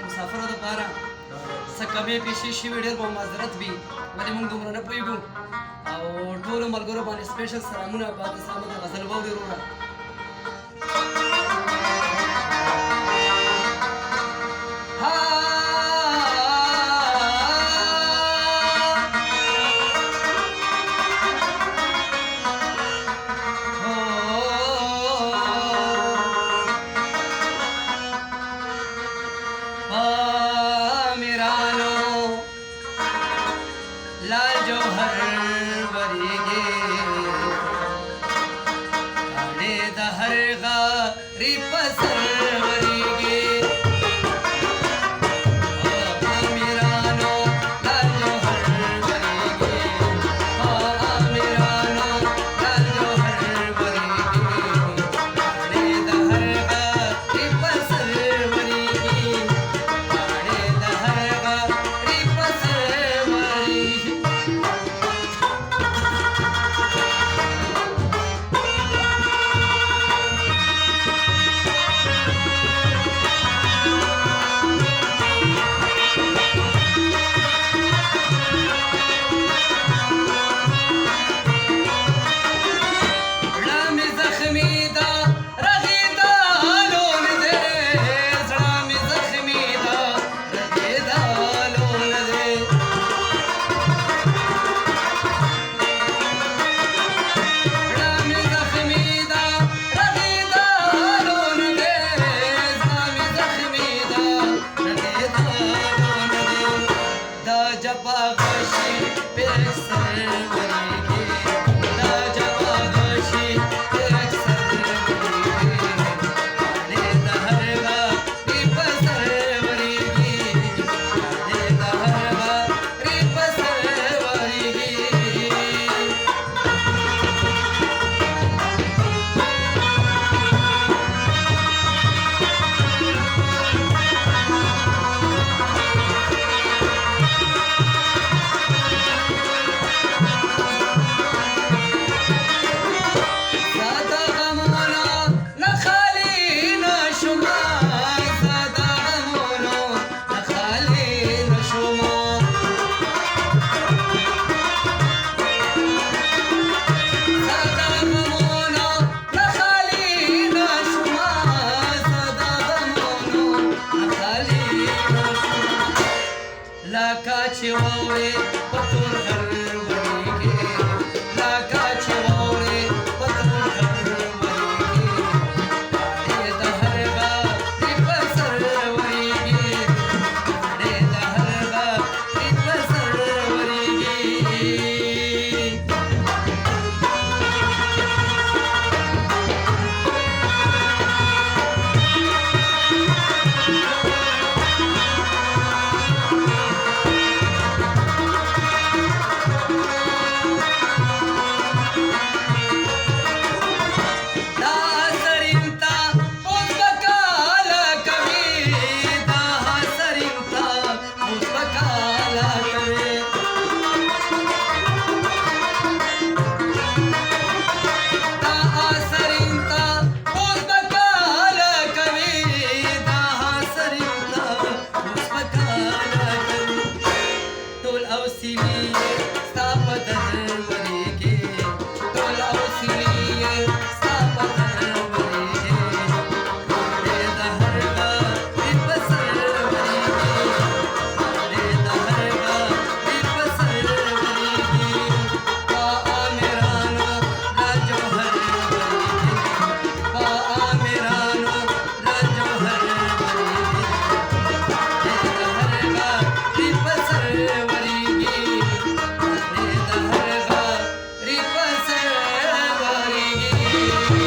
مسافرو دپاره څه کمې پیسې شوي ډېر به معذرت وي ولې موږ دومره نه پوهېږو او ټولو ملګرو باندې سپیشل سلامونه بعد سلامت غزل واورې وروره लाल जौहर वरीगे काले दहर गारी पसर वरीगे आमिरानो लाल जौहर वरीगे आमिरानो लाल जौहर वरीगे काले दहर गारी पसर वरीगे काले दहर गारी पसर वरीगे Kaçı oğle otur